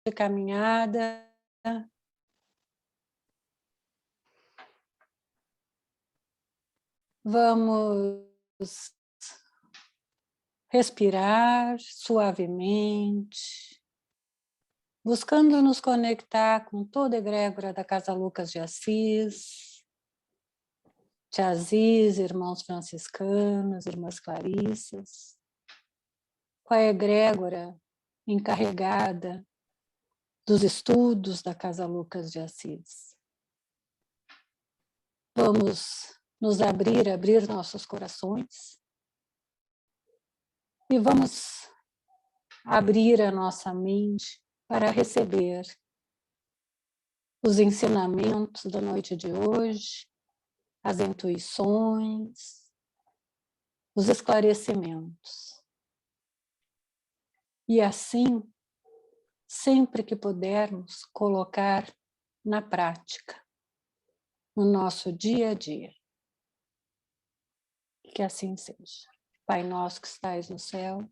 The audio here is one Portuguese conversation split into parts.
de caminhada. Vamos respirar suavemente, buscando nos conectar com toda a egrégora da Casa Lucas de Assis, Tia Aziz, irmãos franciscanos, irmãs Clarissas, com a egrégora encarregada dos estudos da Casa Lucas de Assis. Vamos nos abrir nossos corações e vamos abrir a nossa mente para receber os ensinamentos da noite de hoje, as intuições, os esclarecimentos. E assim, sempre que pudermos, colocar na prática, no nosso dia a dia. Que assim seja. Pai nosso que estais no céu,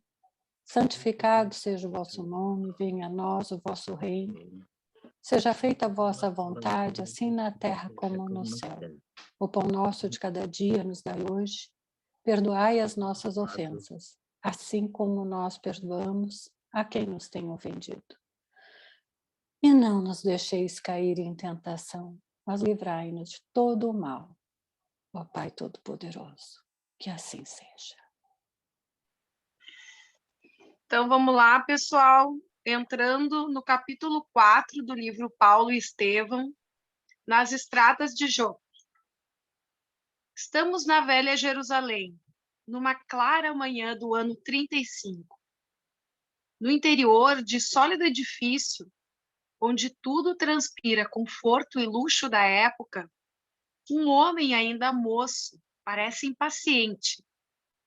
santificado seja o vosso nome, venha a nós o vosso reino. Seja feita a vossa vontade, assim na terra como no céu. O pão nosso de cada dia nos dai hoje. Perdoai as nossas ofensas, assim como nós perdoamos a quem nos tem ofendido. E não nos deixeis cair em tentação, mas livrai-nos de todo o mal. Ó Pai Todo-Poderoso, que assim seja. Então vamos lá, pessoal, entrando no capítulo 4 do livro Paulo e Estevão, nas estradas de Jope. Estamos na velha Jerusalém, numa clara manhã do ano 35. No interior de sólido edifício, onde tudo transpira conforto e luxo da época, um homem ainda moço parece impaciente,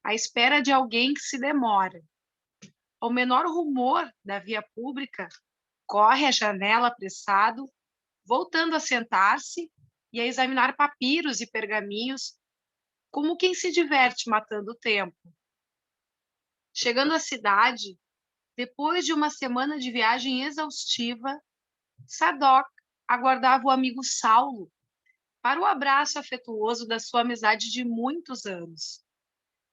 à espera de alguém que se demora. Ao menor rumor da via pública, corre à janela apressado, voltando a sentar-se e a examinar papiros e pergaminhos, como quem se diverte matando o tempo. Chegando à cidade, depois de uma semana de viagem exaustiva, Sadoc aguardava o amigo Saulo para o abraço afetuoso da sua amizade de muitos anos.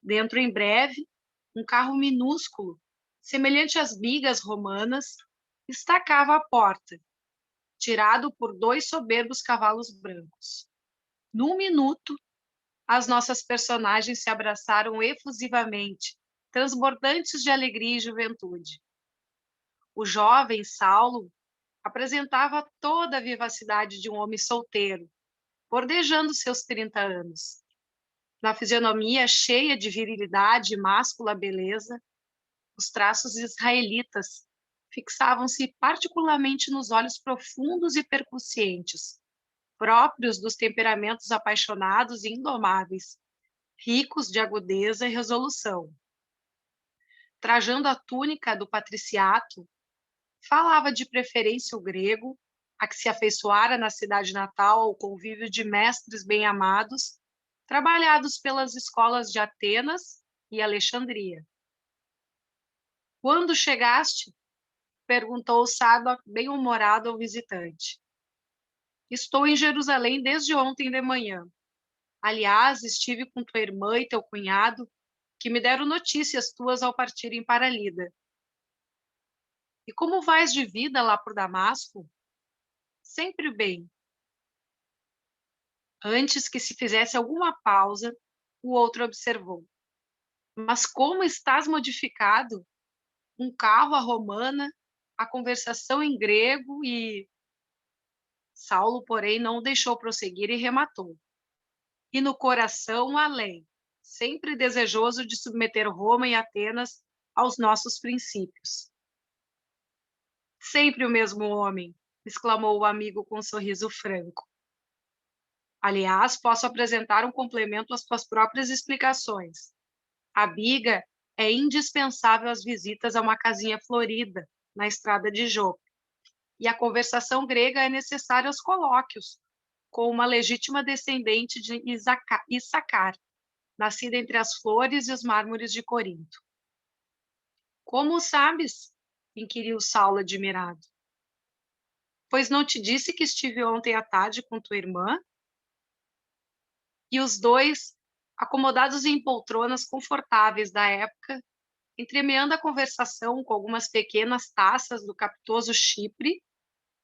Dentro, em breve, um carro minúsculo, semelhante às bigas romanas, estacava à porta, tirado por 2 soberbos cavalos brancos. Num minuto, as nossas personagens se abraçaram efusivamente, transbordantes de alegria e juventude. O jovem Saulo apresentava toda a vivacidade de um homem solteiro, bordejando seus 30 anos. Na fisionomia cheia de virilidade e máscula beleza, os traços israelitas fixavam-se particularmente nos olhos profundos e percussientes, próprios dos temperamentos apaixonados e indomáveis, ricos de agudeza e resolução. Trajando a túnica do patriciato, falava de preferência o grego, a que se afeiçoara na cidade natal ao convívio de mestres bem-amados, trabalhados pelas escolas de Atenas e Alexandria. Quando chegaste? Perguntou Sadoc, bem-humorado ao visitante. Estou em Jerusalém desde ontem de manhã. Aliás, estive com tua irmã e teu cunhado, que me deram notícias tuas ao partirem para Lida. E como vais de vida lá por Damasco? Sempre bem. Antes que se fizesse alguma pausa, o outro observou. Mas como estás modificado? Um carro à romana, a conversação em grego e... Saulo, porém, não o deixou prosseguir e rematou. E no coração além, sempre desejoso de submeter Roma e Atenas aos nossos princípios. Sempre o mesmo homem, exclamou o amigo com um sorriso franco. Aliás, posso apresentar um complemento às tuas próprias explicações. A biga é indispensável às visitas a uma casinha florida, na estrada de Jope. E a conversação grega é necessária aos colóquios, com uma legítima descendente de Issacar, nascida entre as flores e os mármores de Corinto. Como sabes? Inquiriu Saulo admirado. Pois não te disse que estive ontem à tarde com tua irmã? E os dois, acomodados em poltronas confortáveis da época, entremeando a conversação com algumas pequenas taças do capitoso Chipre,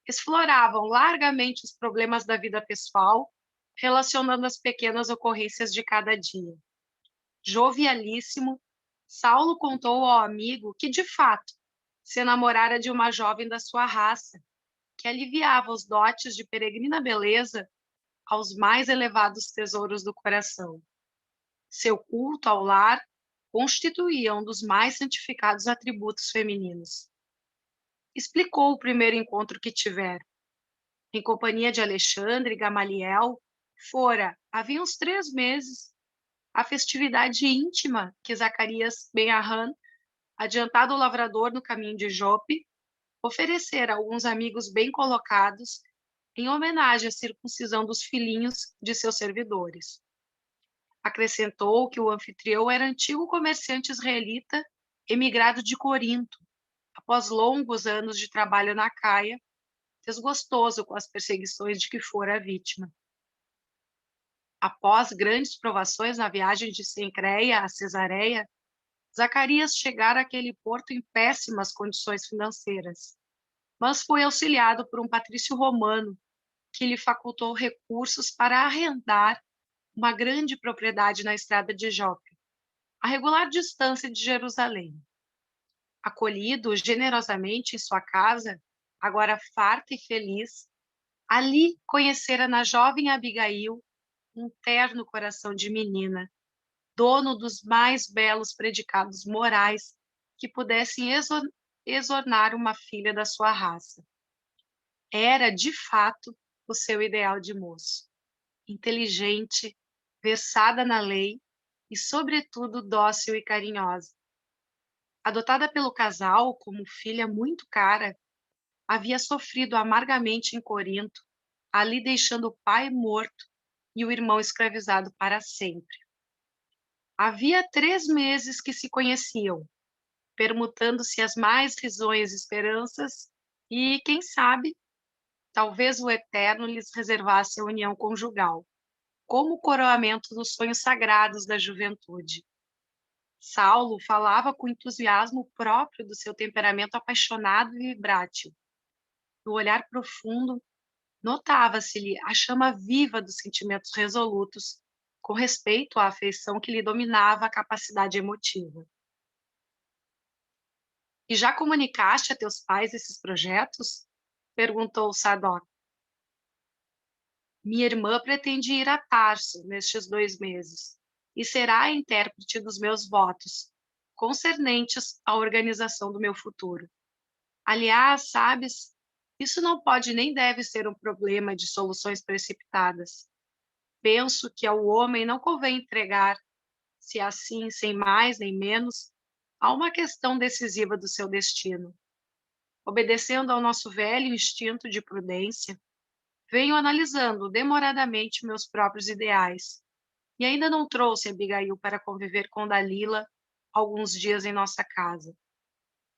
exploravam largamente os problemas da vida pessoal, relacionando as pequenas ocorrências de cada dia. Jovialíssimo, Saulo contou ao amigo que, de fato, se enamorara de uma jovem da sua raça, que aliviava os dotes de peregrina beleza aos mais elevados tesouros do coração. Seu culto ao lar constituía um dos mais santificados atributos femininos. Explicou o primeiro encontro que tiveram. Em companhia de Alexandre e Gamaliel, fora, havia uns 3 meses, a festividade íntima que Zacarias Ben-Arran, adiantado lavrador no caminho de Jope, oferecera a alguns amigos bem colocados em homenagem à circuncisão dos filhinhos de seus servidores. Acrescentou que o anfitrião era antigo comerciante israelita emigrado de Corinto, após longos anos de trabalho na Caia, desgostoso com as perseguições de que fora vítima. Após grandes provações na viagem de Cencreia a Cesareia, Zacarias chegara àquele porto em péssimas condições financeiras, mas foi auxiliado por um patrício romano que lhe facultou recursos para arrendar uma grande propriedade na estrada de Jope, a regular distância de Jerusalém. Acolhido generosamente em sua casa, agora farta e feliz, ali conhecera na jovem Abigail um terno coração de menina, dono dos mais belos predicados morais que pudessem exornar uma filha da sua raça. Era, de fato, o seu ideal de moço. Inteligente, versada na lei e, sobretudo, dócil e carinhosa. Adotada pelo casal como filha muito cara, havia sofrido amargamente em Corinto, ali deixando o pai morto e o irmão escravizado para sempre. Havia 3 meses que se conheciam, permutando-se as mais risonhas esperanças e, quem sabe, talvez o Eterno lhes reservasse a união conjugal, como o coroamento dos sonhos sagrados da juventude. Saulo falava com entusiasmo próprio do seu temperamento apaixonado e vibrátil. No olhar profundo, notava-se-lhe a chama viva dos sentimentos resolutos, com respeito à afeição que lhe dominava a capacidade emotiva. E já comunicaste a teus pais esses projetos? Perguntou Sadoc. Minha irmã pretende ir a Tarso nestes 2 meses e será a intérprete dos meus votos, concernentes à organização do meu futuro. Aliás, sabes, isso não pode nem deve ser um problema de soluções precipitadas. Penso que ao homem não convém entregar, se assim, sem mais nem menos, a uma questão decisiva do seu destino. Obedecendo ao nosso velho instinto de prudência, venho analisando demoradamente meus próprios ideais, e ainda não trouxe Abigail para conviver com Dalila alguns dias em nossa casa.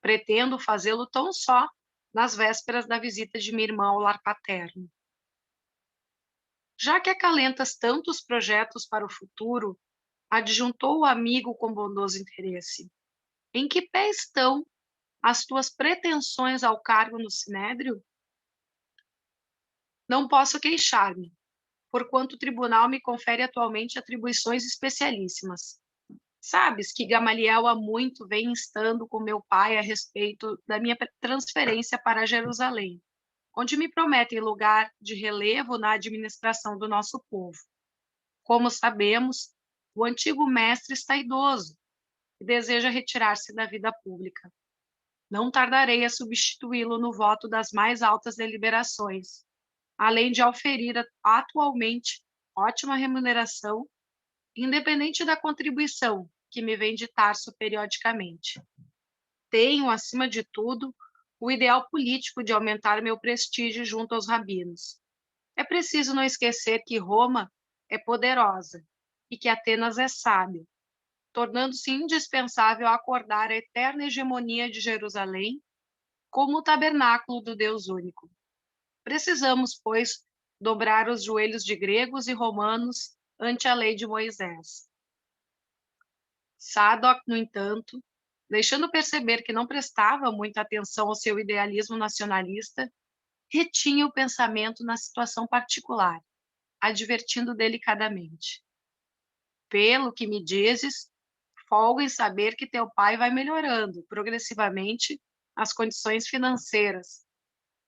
Pretendo fazê-lo tão só nas vésperas da visita de minha irmã ao lar paterno. Já que acalentas tantos projetos para o futuro, adjuntou o amigo com bondoso interesse, em que pé estão as tuas pretensões ao cargo no Sinédrio? Não posso queixar-me, porquanto o tribunal me confere atualmente atribuições especialíssimas. Sabes que Gamaliel há muito vem instando com meu pai a respeito da minha transferência para Jerusalém, onde me prometem lugar de relevo na administração do nosso povo. Como sabemos, o antigo mestre está idoso e deseja retirar-se da vida pública. Não tardarei a substituí-lo no voto das mais altas deliberações, além de auferir atualmente ótima remuneração, independente da contribuição que me vem de Tarso periodicamente. Tenho, acima de tudo, o ideal político de aumentar meu prestígio junto aos rabinos. É preciso não esquecer que Roma é poderosa e que Atenas é sábio, tornando-se indispensável acordar a eterna hegemonia de Jerusalém como o tabernáculo do Deus único. Precisamos, pois, dobrar os joelhos de gregos e romanos ante a lei de Moisés. Sadoc, no entanto, deixando perceber que não prestava muita atenção ao seu idealismo nacionalista, retinha o pensamento na situação particular, advertindo delicadamente: pelo que me dizes, folgo em saber que teu pai vai melhorando progressivamente as condições financeiras,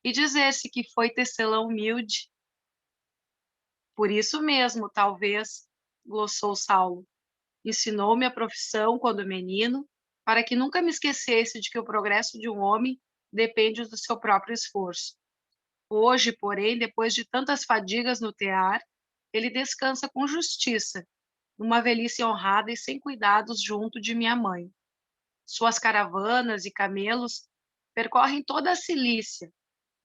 e dizer-se que foi tecelão humilde. Por isso mesmo, talvez, glossou Saulo, ensinou-me a profissão quando menino, para que nunca me esquecesse de que o progresso de um homem depende do seu próprio esforço. Hoje, porém, depois de tantas fadigas no tear, ele descansa com justiça, numa velhice honrada e sem cuidados junto de minha mãe. Suas caravanas e camelos percorrem toda a Cilícia.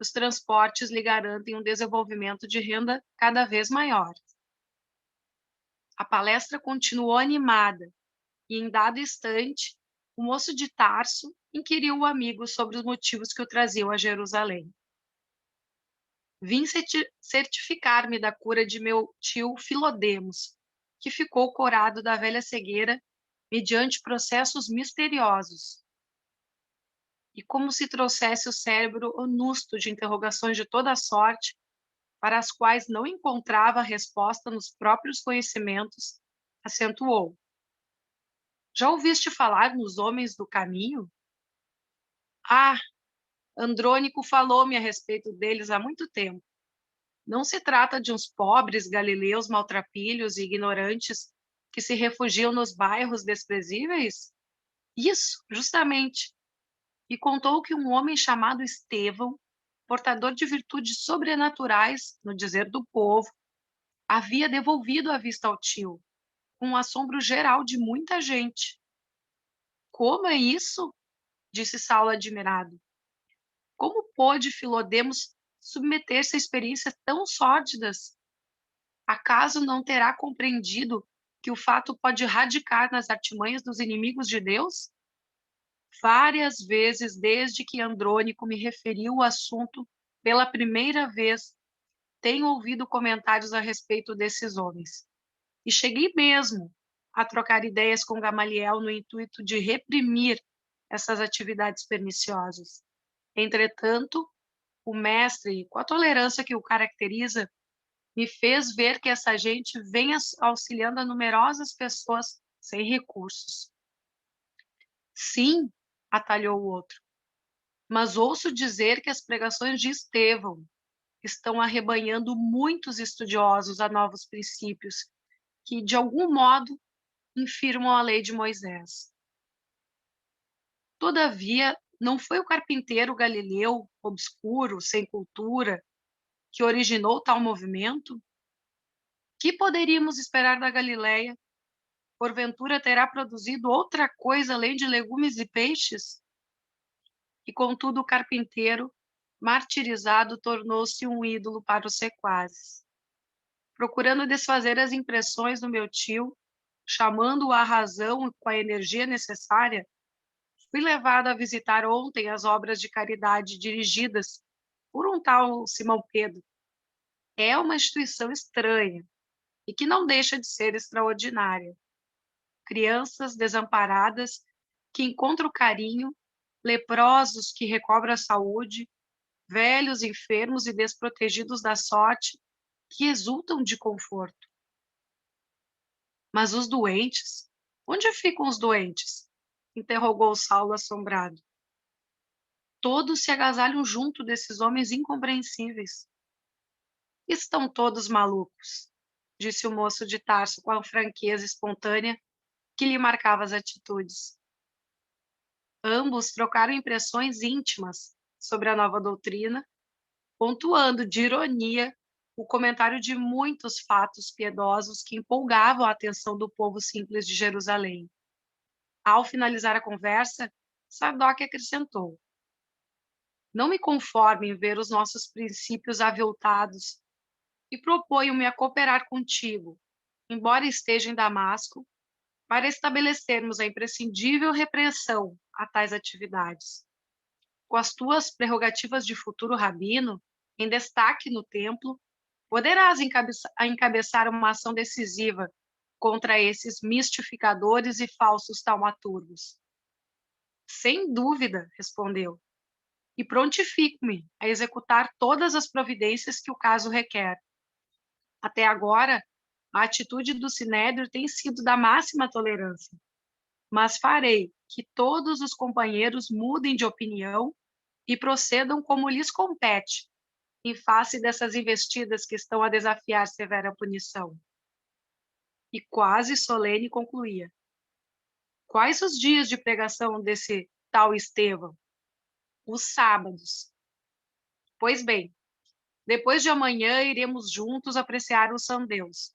Os transportes lhe garantem um desenvolvimento de renda cada vez maior. A palestra continuou animada e, em dado instante, o moço de Tarso inquiriu o amigo sobre os motivos que o traziam a Jerusalém. Vim certificar-me da cura de meu tio Filodemos, que ficou corado da velha cegueira mediante processos misteriosos. E como se trouxesse o cérebro onusto de interrogações de toda sorte, para as quais não encontrava resposta nos próprios conhecimentos, acentuou: já ouviste falar nos homens do caminho? Ah, Andrônico falou-me a respeito deles há muito tempo. Não se trata de uns pobres galileus maltrapilhos e ignorantes que se refugiam nos bairros desprezíveis? Isso, justamente. E contou que um homem chamado Estevão, portador de virtudes sobrenaturais, no dizer do povo, havia devolvido a vista ao tio, com um assombro geral de muita gente. Como é isso? Disse Saulo admirado. Como pôde Filodemos submeter-se a experiências tão sórdidas? Acaso não terá compreendido que o fato pode radicar nas artimanhas dos inimigos de Deus? Várias vezes, desde que Andrônico me referiu o assunto pela primeira vez, tenho ouvido comentários a respeito desses homens. E cheguei mesmo a trocar ideias com Gamaliel no intuito de reprimir essas atividades perniciosas. Entretanto, o mestre, com a tolerância que o caracteriza, me fez ver que essa gente vem auxiliando a numerosas pessoas sem recursos. Sim, atalhou o outro, mas ouço dizer que as pregações de Estevão estão arrebanhando muitos estudiosos a novos princípios que, de algum modo, infirmam a lei de Moisés. Todavia, não foi o carpinteiro galileu, obscuro, sem cultura, que originou tal movimento? Que poderíamos esperar da Galileia? Porventura terá produzido outra coisa além de legumes e peixes? E contudo o carpinteiro, martirizado, tornou-se um ídolo para os sequazes. Procurando desfazer as impressões do meu tio, chamando-o à razão e com a energia necessária, fui levado a visitar ontem as obras de caridade dirigidas por um tal Simão Pedro. É uma instituição estranha e que não deixa de ser extraordinária. Crianças desamparadas que encontram carinho, leprosos que recobram a saúde, velhos enfermos e desprotegidos da sorte que exultam de conforto. Mas os doentes? Onde ficam os doentes? Interrogou Saulo assombrado. Todos se agasalham junto desses homens incompreensíveis. Estão todos malucos, disse o moço de Tarso com a franqueza espontânea que lhe marcava as atitudes. Ambos trocaram impressões íntimas sobre a nova doutrina, pontuando de ironia o comentário de muitos fatos piedosos que empolgavam a atenção do povo simples de Jerusalém. Ao finalizar a conversa, Sadoc acrescentou: não me conformo em ver os nossos princípios aviltados e proponho-me a cooperar contigo, embora esteja em Damasco, para estabelecermos a imprescindível repressão a tais atividades. Com as tuas prerrogativas de futuro rabino, em destaque no templo, poderás encabeçar uma ação decisiva contra esses mistificadores e falsos taumaturgos. Sem dúvida, respondeu, e prontifico-me a executar todas as providências que o caso requer. Até agora, a atitude do Sinédrio tem sido da máxima tolerância, mas farei que todos os companheiros mudem de opinião e procedam como lhes compete, em face dessas investidas que estão a desafiar severa punição. E quase solene concluía: quais os dias de pregação desse tal Estevão? Os sábados. Pois bem, depois de amanhã iremos juntos apreciar o São Deus.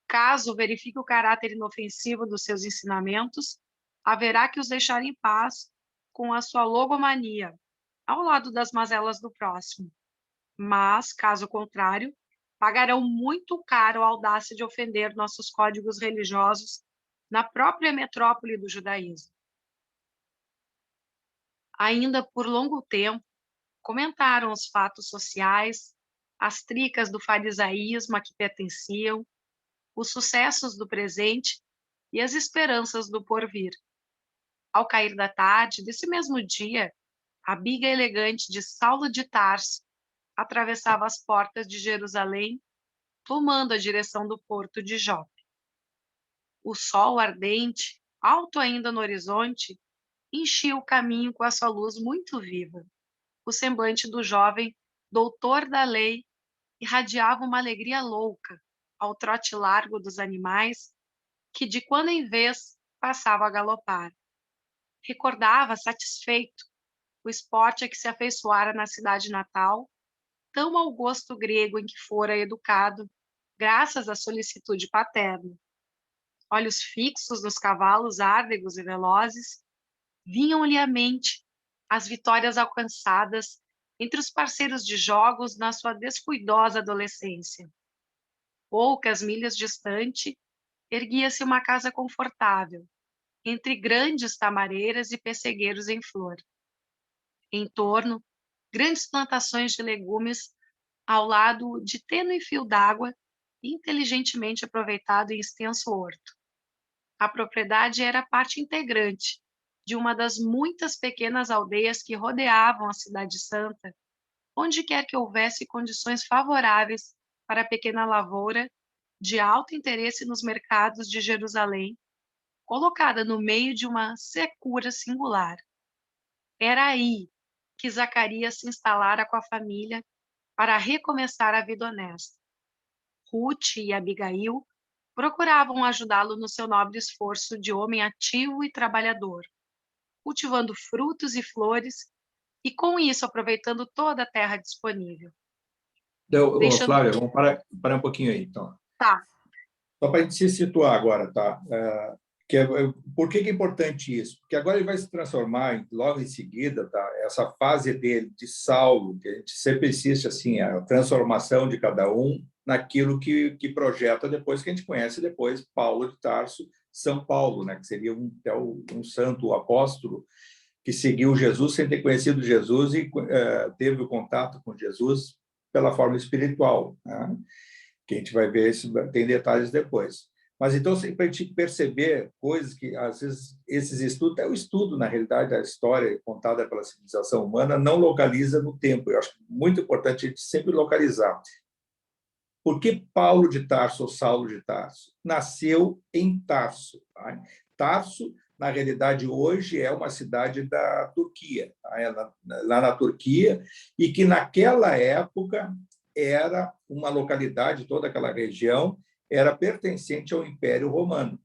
Caso verifique o caráter inofensivo dos seus ensinamentos, haverá que os deixar em paz com a sua logomania, ao lado das mazelas do próximo. Mas, caso contrário, pagarão muito caro a audácia de ofender nossos códigos religiosos na própria metrópole do judaísmo. Ainda por longo tempo, comentaram os fatos sociais, as tricas do farisaísmo a que pertenciam, os sucessos do presente e as esperanças do porvir. Ao cair da tarde desse mesmo dia, a biga elegante de Saulo de Tarso atravessava as portas de Jerusalém, tomando a direção do porto de Jope. O sol ardente, alto ainda no horizonte, enchia o caminho com a sua luz muito viva. O semblante do jovem doutor da lei irradiava uma alegria louca ao trote largo dos animais que de quando em vez passavam a galopar. Recordava, satisfeito, o esporte a que se afeiçoara na cidade natal, tão ao gosto grego em que fora educado, graças à solicitude paterna. Olhos fixos nos cavalos árdegos e velozes, vinham-lhe à mente as vitórias alcançadas entre os parceiros de jogos na sua descuidosa adolescência. Poucas milhas distante, erguia-se uma casa confortável, entre grandes tamareiras e pessegueiros em flor. Em torno, grandes plantações de legumes, ao lado de tênue fio d'água, inteligentemente aproveitado em extenso horto. A propriedade era parte integrante de uma das muitas pequenas aldeias que rodeavam a Cidade Santa, onde quer que houvesse condições favoráveis para a pequena lavoura, de alto interesse nos mercados de Jerusalém, colocada no meio de uma secura singular. Era aí que Zacarias se instalara com a família para recomeçar a vida honesta. Ruth e Abigail procuravam ajudá-lo no seu nobre esforço de homem ativo e trabalhador, cultivando frutos e flores e, com isso, aproveitando toda a terra disponível. Então, Deixando... Flávia, vamos parar um pouquinho aí, então. Tá. Só para a gente se situar agora, tá? Por que é importante isso? Porque agora ele vai se transformar, logo em seguida, tá? Essa fase dele, de Saulo, que a gente sempre insiste assim, a transformação de cada um naquilo que projeta depois, que a gente conhece depois, Paulo de Tarso, São Paulo, né? Que seria um santo apóstolo que seguiu Jesus sem ter conhecido Jesus e teve o contato com Jesus pela forma espiritual, né? Que a gente vai ver, tem detalhes depois. Mas, então, para a gente perceber coisas que, às vezes, esses estudos, até o estudo, na realidade, da história contada pela civilização humana, não localiza no tempo. Eu acho muito importante a gente sempre localizar. Por que Paulo de Tarso, ou Saulo de Tarso? Nasceu em Tarso. Tá? Tarso, na realidade, hoje é uma cidade da Turquia, tá? Lá na Turquia, e que, naquela época, era uma localidade, toda aquela região, era pertencente ao Império Romano.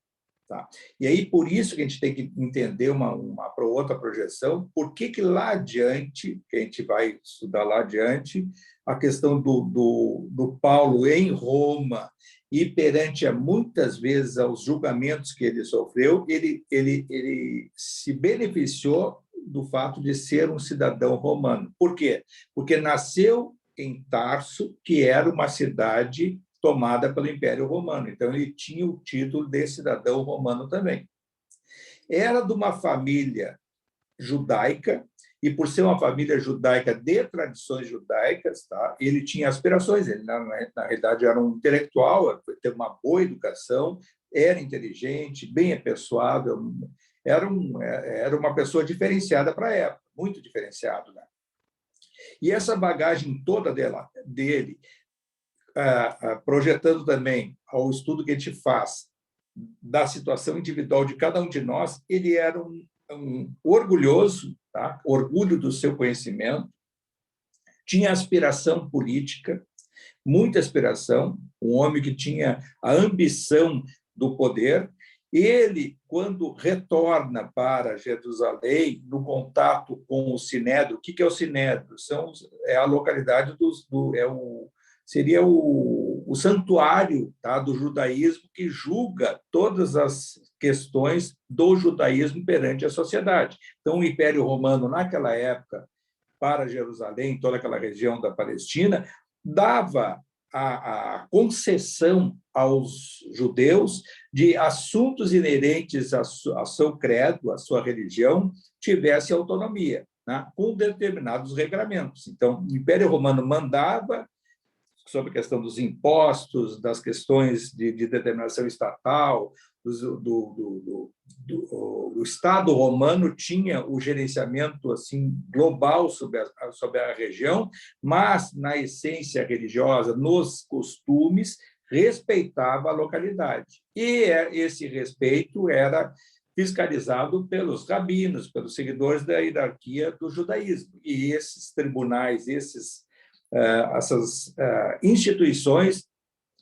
Tá? E aí, por isso que a gente tem que entender uma outra projeção, por que lá adiante, que a gente vai estudar lá adiante, a questão do Paulo em Roma e perante muitas vezes aos julgamentos que ele sofreu, ele se beneficiou do fato de ser um cidadão romano. Por quê? Porque nasceu em Tarso, que era uma cidade tomada pelo Império Romano. Então, ele tinha o título de cidadão romano também. Era de uma família judaica e por ser uma família judaica de tradições judaicas, tá? Ele tinha aspirações, ele, na realidade, era um intelectual, teve uma boa educação, era inteligente, bem apessoado, era uma pessoa diferenciada para a época, muito diferenciado, né? E essa bagagem toda dele projetando também ao estudo que a gente faz da situação individual de cada um de nós, ele era um orgulhoso, tá? Orgulho do seu conhecimento, tinha aspiração política, muita aspiração, um homem que tinha a ambição do poder. Ele, quando retorna para Jerusalém, no contato com o Sinédrio, o que é o Sinédrio? É a localidade seria o santuário, tá, do judaísmo, que julga todas as questões do judaísmo perante a sociedade. Então, o Império Romano, naquela época, para Jerusalém, toda aquela região da Palestina, dava a concessão aos judeus de assuntos inerentes ao seu credo, à sua religião, tivesse autonomia, né, com determinados regramentos. Então, o Império Romano mandava sobre a questão dos impostos, das questões de determinação estatal, o Estado romano tinha o gerenciamento assim global sobre a região, mas, na essência religiosa, nos costumes, respeitava a localidade. E esse respeito era fiscalizado pelos rabinos, pelos seguidores da hierarquia do judaísmo. E esses tribunais, essas instituições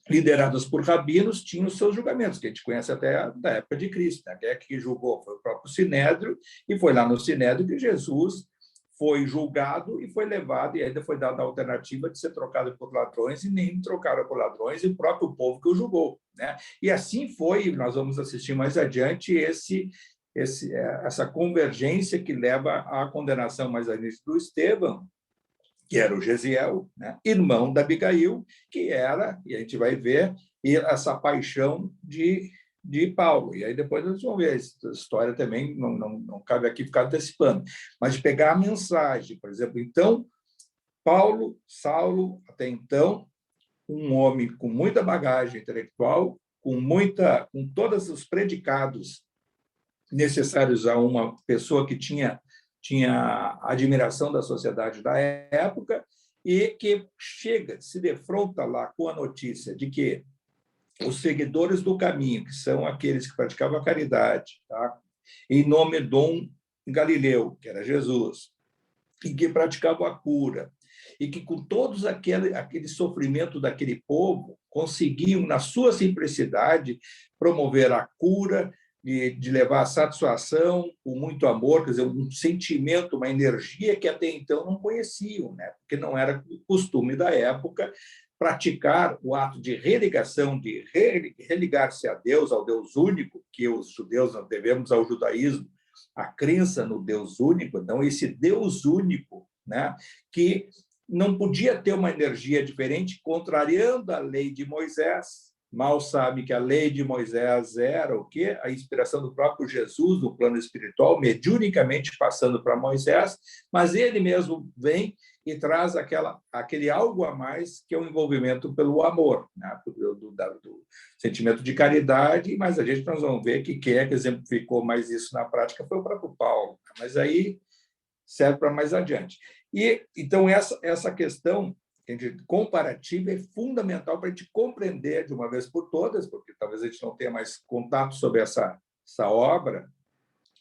lideradas por rabinos tinham seus julgamentos, que a gente conhece até da época de Cristo, né? Quem é que julgou? Foi o próprio Sinédrio, e foi lá no Sinédrio que Jesus foi julgado e foi levado, e ainda foi dada a alternativa de ser trocado por ladrões, e nem trocaram por ladrões, e o próprio povo que o julgou, né? E assim foi, nós vamos assistir mais adiante, essa convergência que leva à condenação mais adiante do Estevão, que era o Gesiel, né? Irmão da Abigail, que era, e a gente vai ver, essa paixão de Paulo. E aí depois nós vamos ver, essa história também não cabe aqui ficar antecipando, mas de pegar a mensagem, por exemplo. Então, Saulo, até então, um homem com muita bagagem intelectual, com todos os predicados necessários a uma pessoa que tinha a admiração da sociedade da época, e que se defronta lá com a notícia de que os seguidores do caminho, que são aqueles que praticavam a caridade, tá? Em nome de um Galileu, que era Jesus, e que praticavam a cura, e que com todos aquele sofrimento daquele povo, conseguiam, na sua simplicidade, promover a cura, de levar a satisfação, com muito amor, quer dizer, um sentimento, uma energia que até então não conheciam, né? Porque não era costume da época praticar o ato de religação, de religar-se a Deus, ao Deus único, que os judeus nós devemos ao judaísmo, a crença no Deus único. Então, esse Deus único, né, que não podia ter uma energia diferente, contrariando a lei de Moisés. Mal sabe que a lei de Moisés era o quê? A inspiração do próprio Jesus no plano espiritual, mediunicamente passando para Moisés, mas ele mesmo vem e traz aquele algo a mais, que é o envolvimento pelo amor, né? do sentimento de caridade, mas nós vamos ver que quem é que exemplificou mais isso na prática foi o próprio Paulo, mas aí serve para mais adiante. E então essa questão comparativa é fundamental para a gente compreender de uma vez por todas, porque talvez a gente não tenha mais contato sobre essa obra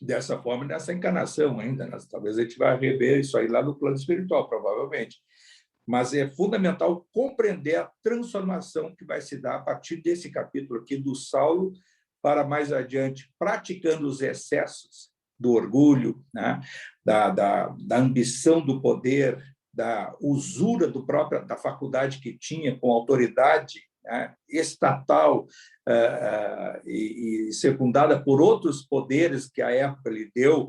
dessa forma, nessa encarnação ainda, né? Talvez a gente vá rever isso aí lá no plano espiritual, provavelmente. Mas é fundamental compreender a transformação que vai se dar a partir desse capítulo aqui do Saulo para mais adiante, praticando os excessos do orgulho, né? da ambição do poder, da usura da faculdade que tinha com autoridade, né, estatal, e secundada por outros poderes que a época lhe deu,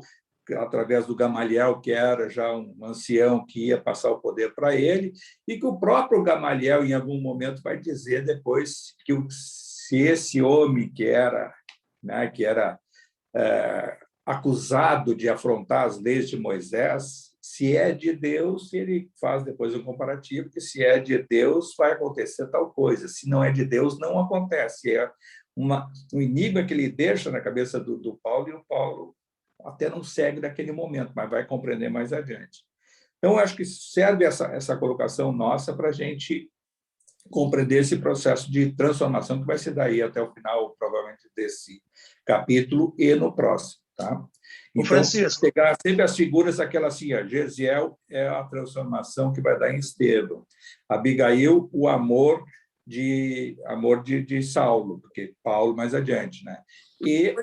através do Gamaliel, que era já um ancião que ia passar o poder para ele, e que o próprio Gamaliel, em algum momento, vai dizer depois que se esse homem que era acusado de afrontar as leis de Moisés, Se é de Deus, ele faz depois um comparativo, que se é de Deus, vai acontecer tal coisa. Se não é de Deus, não acontece. É um enigma que ele deixa na cabeça do Paulo, e o Paulo até não segue naquele momento, mas vai compreender mais adiante. Então, eu acho que serve essa colocação nossa para a gente compreender esse processo de transformação que vai se dar aí até o final, provavelmente, desse capítulo e no próximo. Tá? Então, Francisco, pegar sempre as figuras, aquela assim, Gesiel é a transformação que vai dar em Estevão. Abigail, o amor de Saulo, porque Paulo mais adiante, né? E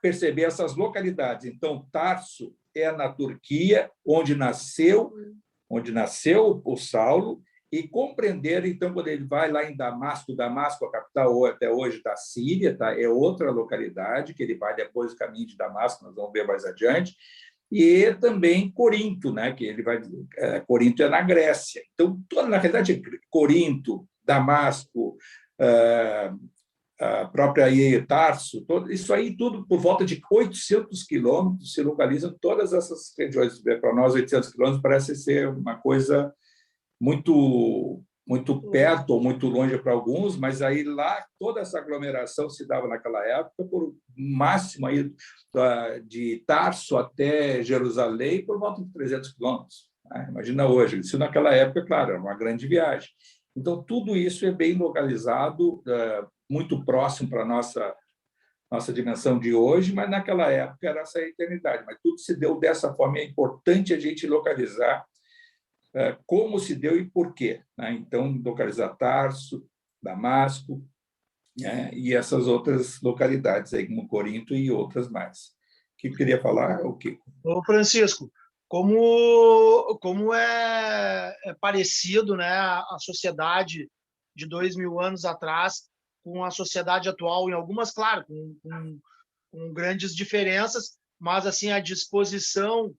perceber essas localidades. Então, Tarso é na Turquia, onde nasceu o Saulo, e compreender, então, quando ele vai lá em Damasco, a capital até hoje da Síria, tá? É outra localidade, que ele vai depois do caminho de Damasco, nós vamos ver mais adiante, e também Corinto, né? Que ele vai, Corinto é na Grécia. Então, na realidade, Corinto, Damasco, a própria Tarso, isso aí tudo por volta de 800 quilômetros se localizam todas essas regiões. Para nós, 800 quilômetros parece ser uma coisa muito perto ou muito longe para alguns, mas aí lá toda essa aglomeração se dava naquela época por máximo aí de Tarso até Jerusalém por volta de 300 quilômetros. Imagina hoje, isso naquela época, claro, era uma grande viagem. Então, tudo isso é bem localizado, muito próximo para a nossa dimensão de hoje, mas naquela época era essa eternidade. Mas tudo se deu dessa forma, é importante a gente localizar como se deu e por quê. Né? Então, localizar Tarso, Damasco, e essas outras localidades, aí, como Corinto e outras mais. O que eu queria falar? O Kiko? Ô Francisco, como é parecido, né, a sociedade de 2000 anos atrás com a sociedade atual, em algumas, claro, com grandes diferenças, mas assim a disposição,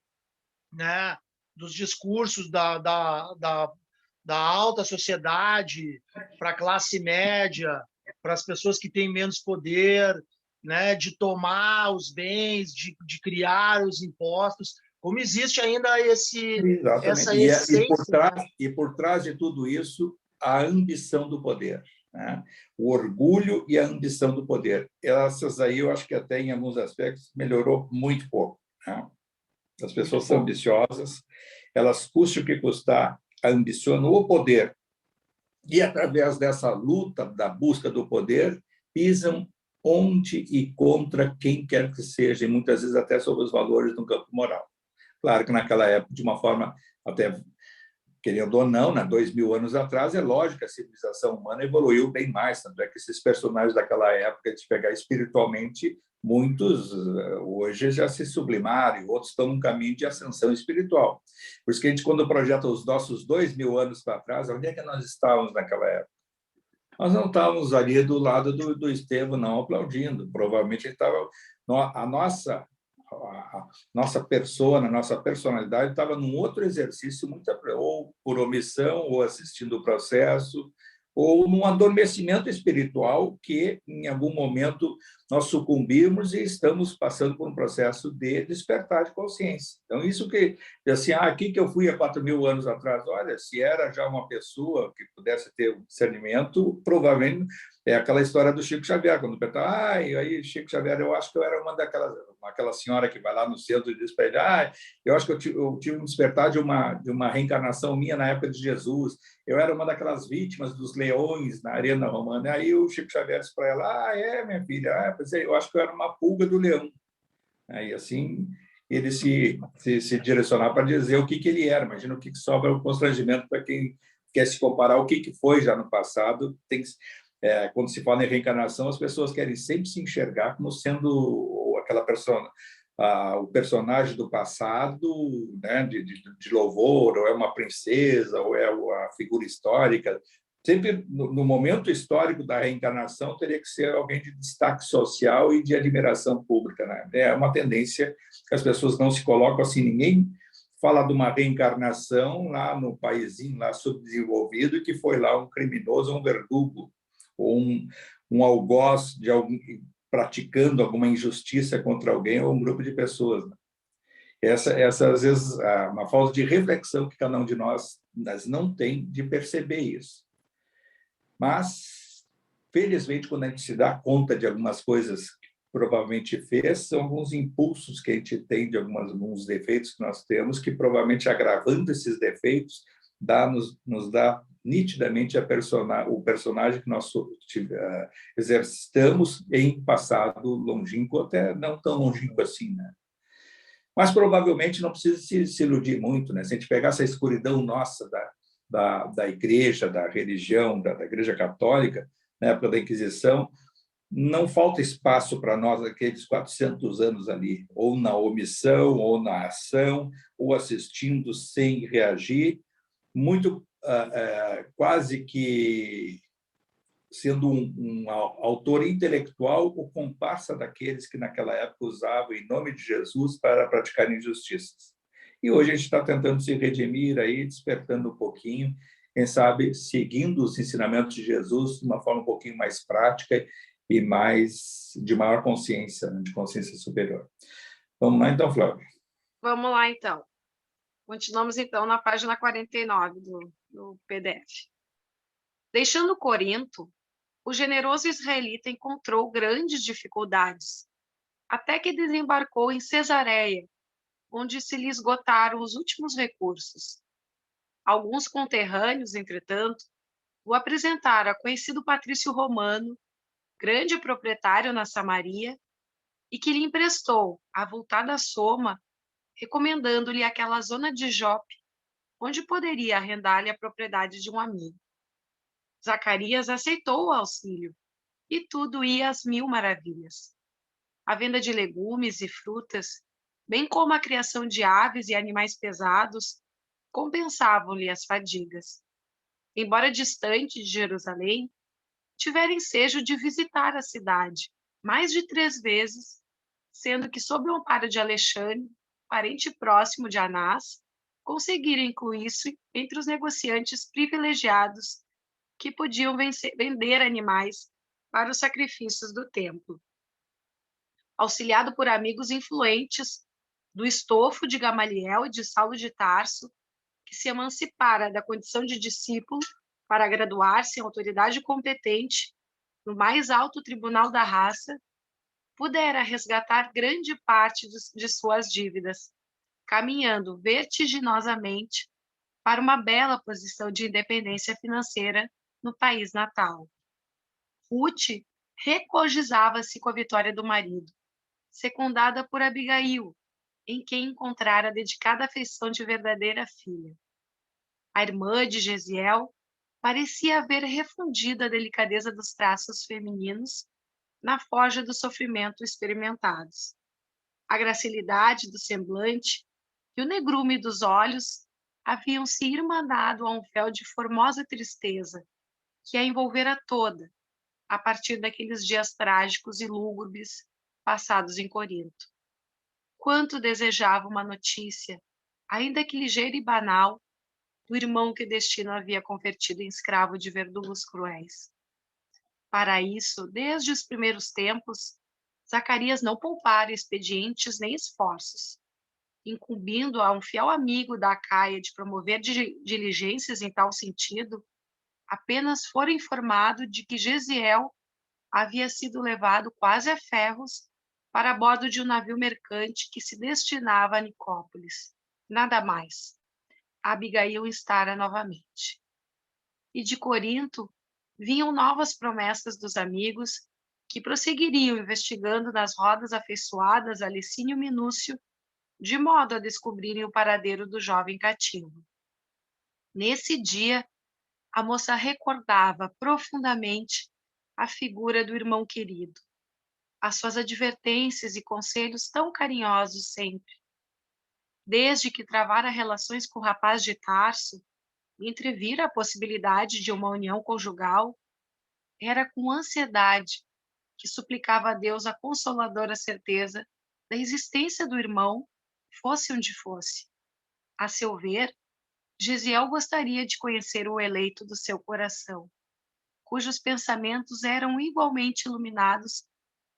né, dos discursos da alta sociedade para a classe média, para as pessoas que têm menos poder, né, de tomar os bens, de criar os impostos, como existe ainda essa essência. E por trás de tudo isso, a ambição do poder. Né? O orgulho e a ambição do poder. Essas aí, eu acho que até em alguns aspectos melhorou muito pouco. Né? As pessoas são ambiciosas, elas, custe o que custar, ambicionam o poder. E, através dessa luta, da busca do poder, pisam onde e contra quem quer que seja, e muitas vezes até sobre os valores do campo moral. Claro que naquela época, de uma forma até, querendo ou não, 2000 anos atrás, é lógico que a civilização humana evoluiu bem mais, tanto é que esses personagens daquela época, de pegar espiritualmente, muitos hoje já se sublimaram, e outros estão num caminho de ascensão espiritual. Por isso que a gente, quando projeta os nossos 2000 anos para trás, onde é que nós estávamos naquela época? Nós não estávamos ali do lado do Estevão, não, aplaudindo. Provavelmente ele estava... A nossa persona, a nossa personalidade estava num outro exercício, ou por omissão, ou assistindo o processo, ou num adormecimento espiritual que, em algum momento, nós sucumbimos e estamos passando por um processo de despertar de consciência. Então, isso que, assim, aqui que eu fui há 4.000 anos atrás, olha, se era já uma pessoa que pudesse ter um discernimento, provavelmente é aquela história do Chico Xavier, quando pergunta, aí Chico Xavier, eu acho que eu era aquela senhora que vai lá no centro e diz para ele, eu acho que eu tive um despertar de uma reencarnação minha na época de Jesus, eu era uma daquelas vítimas dos leões na arena romana. Aí o Chico Xavier disse para ela, minha filha, eu acho que eu era uma pulga do leão. Aí, assim, ele se direcionar para dizer o que ele era. Imagina o que sobra o constrangimento para quem quer se comparar o que foi já no passado. Quando se fala em reencarnação, as pessoas querem sempre se enxergar como sendo aquela persona, o personagem do passado, né, de louvor, ou é uma princesa, ou é a figura histórica. Sempre, no momento histórico da reencarnação, teria que ser alguém de destaque social e de admiração pública. Né? É uma tendência que as pessoas não se colocam assim. Ninguém fala de uma reencarnação lá no paísinho lá subdesenvolvido, que foi lá um criminoso, um verdugo, ou um algoz de algum praticando alguma injustiça contra alguém ou um grupo de pessoas. Né? Essa às vezes, uma falta de reflexão que cada um de nós não tem de perceber isso. Mas, felizmente, quando a gente se dá conta de algumas coisas que provavelmente fez, são alguns impulsos que a gente tem de alguns defeitos que nós temos, que provavelmente, agravando esses defeitos, nos dá nitidamente o personagem que nós exercitamos em passado longínquo, até não tão longínquo assim, né? Mas provavelmente não precisa se iludir muito, né? Se a gente pegar essa escuridão nossa da igreja, da religião, da igreja católica, na época da Inquisição, não falta espaço para nós aqueles 400 anos ali, ou na omissão, ou na ação, ou assistindo sem reagir, muito quase que sendo um autor intelectual ou comparsa daqueles que naquela época usavam em nome de Jesus para praticar injustiças. E hoje a gente está tentando se redimir aí, despertando um pouquinho, quem sabe seguindo os ensinamentos de Jesus de uma forma um pouquinho mais prática e de maior consciência, de consciência superior. Vamos lá então, Flávia. Vamos lá então. Continuamos então na página 49 do PDF. Deixando Corinto, o generoso israelita encontrou grandes dificuldades, até que desembarcou em Cesareia, onde se lhe esgotaram os últimos recursos. Alguns conterrâneos, entretanto, o apresentaram a conhecido patrício romano, grande proprietário na Samaria, e que lhe emprestou a avultada soma, recomendando-lhe aquela zona de Jope, onde poderia arrendar-lhe a propriedade de um amigo. Zacarias aceitou o auxílio, e tudo ia às mil maravilhas. A venda de legumes e frutas, bem como a criação de aves e animais pesados, compensavam-lhe as fadigas. Embora distante de Jerusalém, tivera ensejo de visitar a cidade mais de 3 vezes, sendo que, sob o amparo de Alexandre, parente próximo de Anás, conseguiram incluir-se entre os negociantes privilegiados que podiam vender animais para os sacrifícios do templo. Auxiliado por amigos influentes do estofo de Gamaliel e de Saulo de Tarso, que se emancipara da condição de discípulo para graduar-se em autoridade competente no mais alto tribunal da raça, pudera resgatar grande parte de suas dívidas, caminhando vertiginosamente para uma bela posição de independência financeira no país natal. Ruth regozijava-se com a vitória do marido, secundada por Abigail, em quem encontrara a dedicada afeição de verdadeira filha. A irmã de Gesiel parecia haver refundido a delicadeza dos traços femininos na forja do sofrimento experimentados. A gracilidade do semblante e o negrume dos olhos haviam se irmanado a um véu de formosa tristeza que a envolvera toda, a partir daqueles dias trágicos e lúgubres passados em Corinto. Quanto desejava uma notícia, ainda que ligeira e banal, do irmão que o destino havia convertido em escravo de verdugos cruéis. Para isso, desde os primeiros tempos, Zacarias não poupara expedientes nem esforços, incumbindo a um fiel amigo da Acaia de promover diligências em tal sentido, apenas fora informado de que Gesiel havia sido levado quase a ferros para bordo de um navio mercante que se destinava a Nicópolis. Nada mais. Abigail instara novamente. E de Corinto vinham novas promessas dos amigos que prosseguiriam investigando nas rodas afeiçoadas a Licínio Minúcio, de modo a descobrirem o paradeiro do jovem cativo. Nesse dia, a moça recordava profundamente a figura do irmão querido, as suas advertências e conselhos tão carinhosos sempre. Desde que travara relações com o rapaz de Tarso e entrevira a possibilidade de uma união conjugal, era com ansiedade que suplicava a Deus a consoladora certeza da existência do irmão, fosse onde fosse. A seu ver, Gesiel gostaria de conhecer o eleito do seu coração, cujos pensamentos eram igualmente iluminados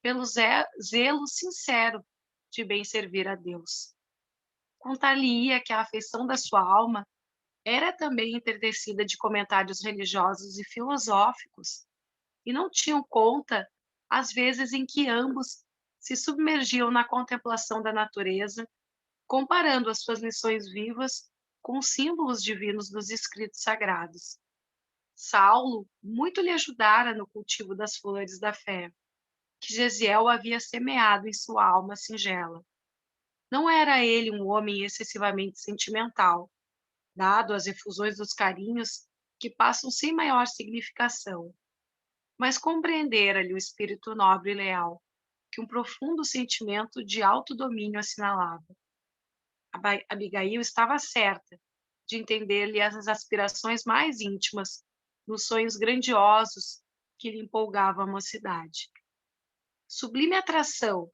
pelo zelo sincero de bem servir a Deus. Contar-lhe-ia que a afeição da sua alma era também enternecida de comentários religiosos e filosóficos, e não tinham conta as vezes em que ambos se submergiam na contemplação da natureza, comparando as suas lições vivas com os símbolos divinos dos escritos sagrados. Saulo muito lhe ajudara no cultivo das flores da fé, que Gesiel havia semeado em sua alma singela. Não era ele um homem excessivamente sentimental, dado às efusões dos carinhos que passam sem maior significação, mas compreendera-lhe o espírito nobre e leal, que um profundo sentimento de autodomínio assinalava. Abigail estava certa de entender-lhe as aspirações mais íntimas, nos sonhos grandiosos que lhe empolgavam a mocidade. Sublime atração,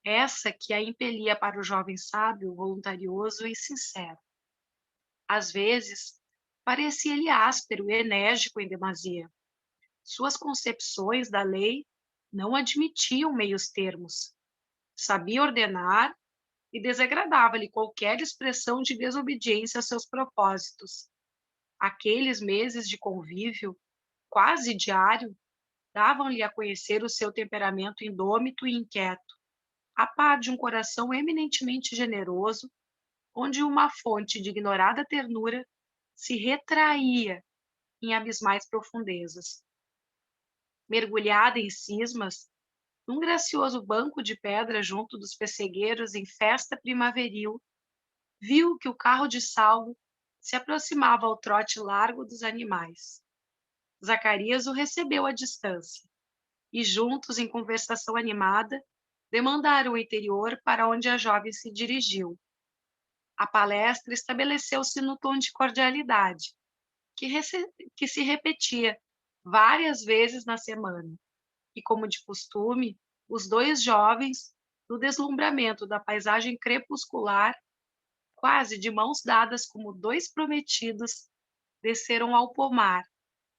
essa que a impelia para o jovem sábio, voluntarioso e sincero. Às vezes, parecia-lhe áspero e enérgico em demasia. Suas concepções da lei não admitiam meios termos. Sabia ordenar e desagradava-lhe qualquer expressão de desobediência a seus propósitos. Aqueles meses de convívio, quase diário, davam-lhe a conhecer o seu temperamento indômito e inquieto, a par de um coração eminentemente generoso, onde uma fonte de ignorada ternura se retraía em abismais profundezas. Mergulhada em cismas, num gracioso banco de pedra junto dos pessegueiros em festa primaveril, viu que o carro de Saulo se aproximava ao trote largo dos animais. Zacarias o recebeu à distância, e juntos, em conversação animada, demandaram o interior para onde a jovem se dirigiu. A palestra estabeleceu-se no tom de cordialidade, que se repetia várias vezes na semana, e, como de costume, os dois jovens, no deslumbramento da paisagem crepuscular, quase de mãos dadas como dois prometidos, desceram ao pomar,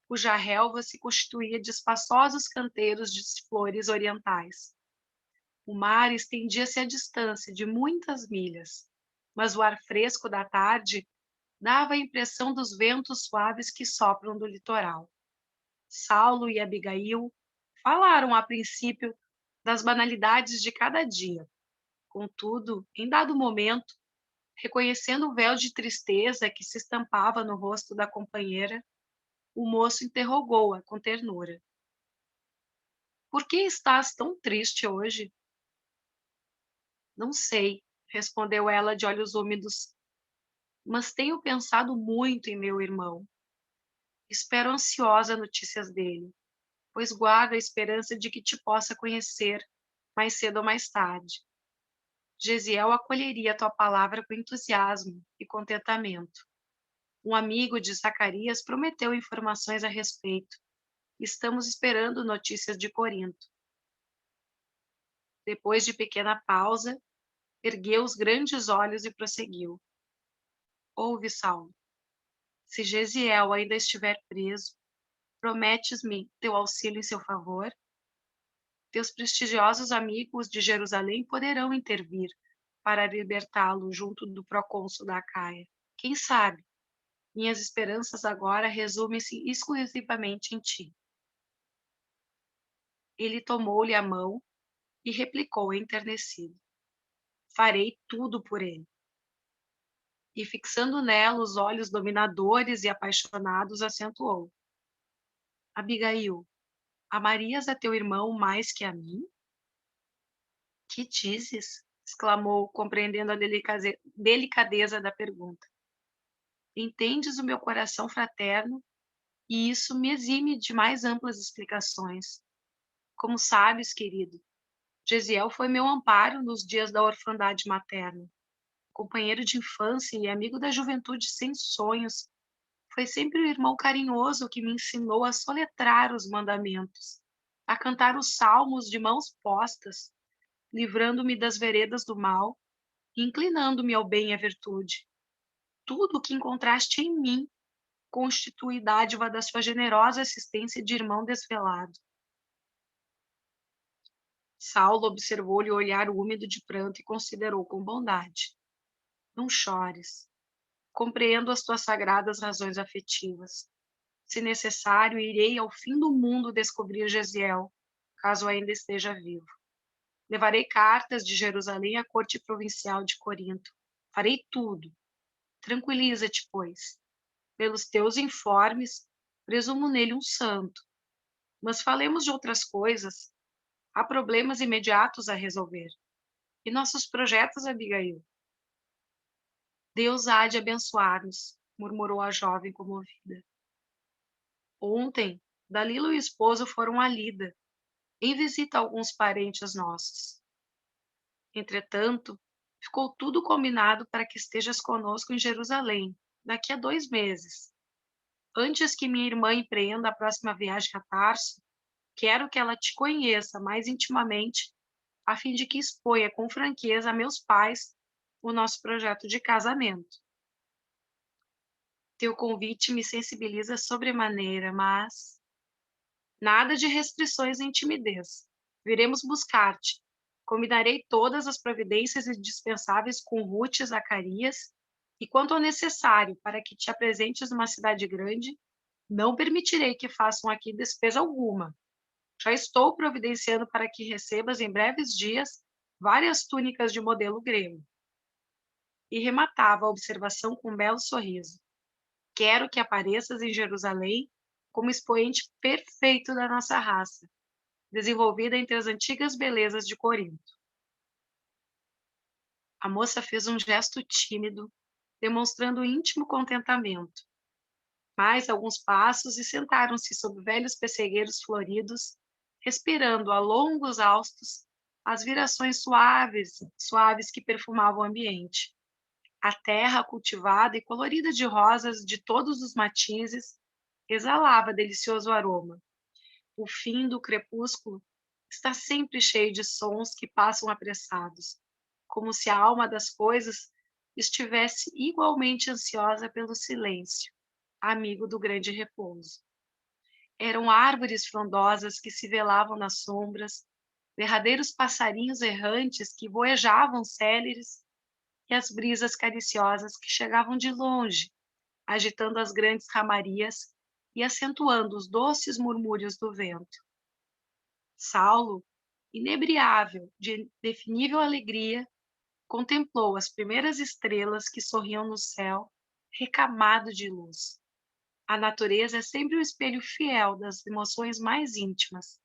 cuja relva se constituía de espaçosos canteiros de flores orientais. O mar estendia-se à distância de muitas milhas, mas o ar fresco da tarde dava a impressão dos ventos suaves que sopram do litoral. Saulo e Abigail falaram a princípio das banalidades de cada dia. Contudo, em dado momento, reconhecendo o véu de tristeza que se estampava no rosto da companheira, o moço interrogou-a com ternura. Por que estás tão triste hoje? Não sei, respondeu ela de olhos úmidos, mas tenho pensado muito em meu irmão. Espero ansiosa notícias dele, pois guardo a esperança de que te possa conhecer mais cedo ou mais tarde. Gesiel acolheria tua palavra com entusiasmo e contentamento. Um amigo de Zacarias prometeu informações a respeito. Estamos esperando notícias de Corinto. Depois de pequena pausa, ergueu os grandes olhos e prosseguiu. Ouve, Saulo. Se Gesiel ainda estiver preso, prometes-me teu auxílio em seu favor? Teus prestigiosos amigos de Jerusalém poderão intervir para libertá-lo junto do procônsul da Acaia. Quem sabe? Minhas esperanças agora resumem-se exclusivamente em ti. Ele tomou-lhe a mão e replicou enternecido. Farei tudo por ele. E fixando nela os olhos dominadores e apaixonados, acentuou. Abigail, amarias a teu irmão mais que a mim? Que dizes? Exclamou, compreendendo a delicadeza da pergunta. Entendes o meu coração fraterno e isso me exime de mais amplas explicações. Como sabes, querido, Gesiel foi meu amparo nos dias da orfandade materna. Companheiro de infância e amigo da juventude sem sonhos, foi sempre o irmão carinhoso que me ensinou a soletrar os mandamentos, a cantar os salmos de mãos postas, livrando-me das veredas do mal e inclinando-me ao bem e à virtude. Tudo o que encontraste em mim constitui dádiva da sua generosa assistência de irmão desvelado. Saulo observou-lhe o olhar úmido de pranto e considerou com bondade. não chores. Compreendo as tuas sagradas razões afetivas. Se necessário, irei ao fim do mundo descobrir Gesiel, caso ainda esteja vivo. Levarei cartas de Jerusalém à corte provincial de Corinto. Farei tudo. Tranquiliza-te, pois. Pelos teus informes, presumo nele um santo. Mas falemos de outras coisas. Há problemas imediatos a resolver. E nossos projetos, Abigail? Deus há de abençoar-nos, murmurou a jovem comovida. Ontem, Dalila e o esposo foram a Lida, em visita a alguns parentes nossos. Entretanto, ficou tudo combinado para que estejas conosco em Jerusalém, daqui a 2 meses. Antes que minha irmã empreenda a próxima viagem a Tarso, quero que ela te conheça mais intimamente, a fim de que exponha com franqueza a meus pais o nosso projeto de casamento. Teu convite me sensibiliza sobremaneira, mas nada de restrições nem timidez. Viremos buscar-te. Combinarei todas as providências indispensáveis com Ruth e Zacarias, e quanto ao necessário para que te apresentes numa cidade grande, não permitirei que façam aqui despesa alguma. Já estou providenciando para que recebas em breves dias várias túnicas de modelo grego. E rematava a observação com um belo sorriso. Quero que apareças em Jerusalém como expoente perfeito da nossa raça, desenvolvida entre as antigas belezas de Corinto. A moça fez um gesto tímido, demonstrando íntimo contentamento. Mais alguns passos e sentaram-se sob velhos pessegueiros floridos, respirando a longos haustos as virações suaves que perfumavam o ambiente. A terra cultivada e colorida de rosas de todos os matizes exalava delicioso aroma. O fim do crepúsculo está sempre cheio de sons que passam apressados, como se a alma das coisas estivesse igualmente ansiosa pelo silêncio, amigo do grande repouso. Eram árvores frondosas que se velavam nas sombras, derradeiros passarinhos errantes que voejavam céleres, e as brisas cariciosas que chegavam de longe, agitando as grandes ramarias e acentuando os doces murmúrios do vento. Saulo, inebriável de indefinível alegria, contemplou as primeiras estrelas que sorriam no céu, recamado de luz. A natureza é sempre o espelho fiel das emoções mais íntimas,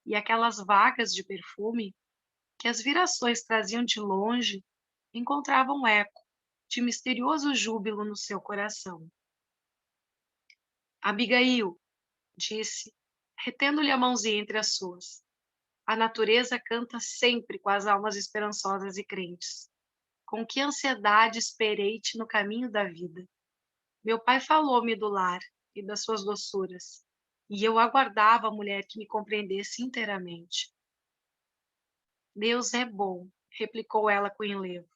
e aquelas vagas de perfume que as virações traziam de longe encontravam eco de misterioso júbilo no seu coração. Abigail, disse, retendo-lhe a mãozinha entre as suas. A natureza canta sempre com as almas esperançosas e crentes. Com que ansiedade esperei-te no caminho da vida. Meu pai falou-me do lar e das suas doçuras, e eu aguardava a mulher que me compreendesse inteiramente. Deus é bom, replicou ela com enlevo,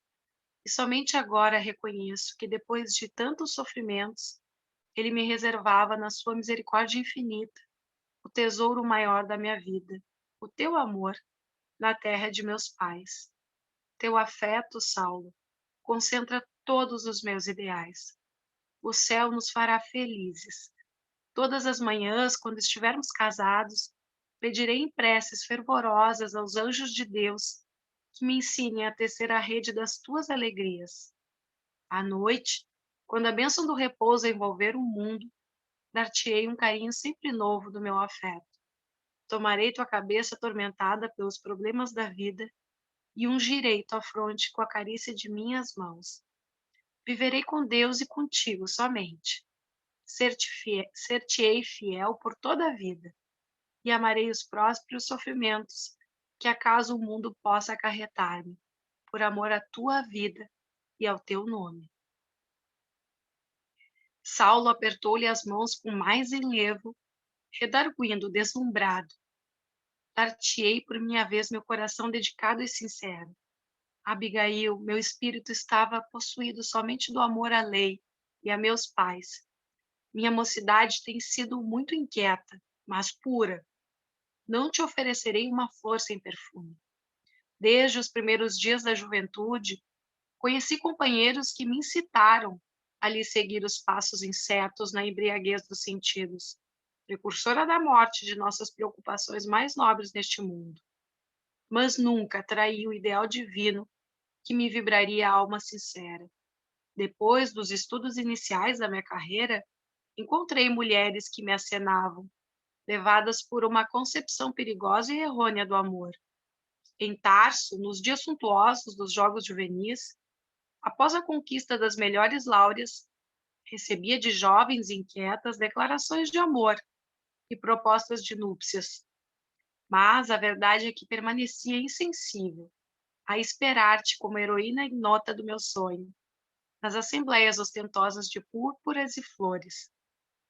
e somente agora reconheço que depois de tantos sofrimentos, ele me reservava na sua misericórdia infinita o tesouro maior da minha vida, o teu amor, na terra de meus pais. Teu afeto, Saulo, concentra todos os meus ideais. O céu nos fará felizes. Todas as manhãs, quando estivermos casados, pedirei em preces fervorosas aos anjos de Deus que me ensinem a tecer a rede das tuas alegrias. À noite, quando a bênção do repouso envolver o mundo, dar-te-ei um carinho sempre novo do meu afeto. Tomarei tua cabeça atormentada pelos problemas da vida e ungirei tua fronte com a carícia de minhas mãos. Viverei com Deus e contigo somente. Ser-te-ei fiel por toda a vida e amarei os prósperos sofrimentos que acaso o mundo possa acarretar-me, por amor à tua vida e ao teu nome. Saulo apertou-lhe as mãos com mais enlevo, redarguindo, deslumbrado. Dar-te-ei por minha vez meu coração dedicado e sincero. Abigail, meu espírito estava possuído somente do amor à lei e a meus pais. Minha mocidade tem sido muito inquieta, mas pura. Não te oferecerei uma flor sem perfume. Desde os primeiros dias da juventude, Conheci companheiros que me incitaram a lhe seguir os passos incertos na embriaguez dos sentidos, precursora da morte de nossas preocupações mais nobres neste mundo. Mas nunca traí o ideal divino que me vibraria a alma sincera. Depois dos estudos iniciais da minha carreira, encontrei mulheres que me acenavam, levadas por uma concepção perigosa e errônea do amor. Em Tarso, nos dias suntuosos dos Jogos Juvenis, após a conquista das melhores láureas, recebia de jovens inquietas declarações de amor e propostas de núpcias. Mas a verdade é que permanecia insensível, a esperar-te como heroína ignota do meu sonho, nas assembleias ostentosas de púrpuras e flores.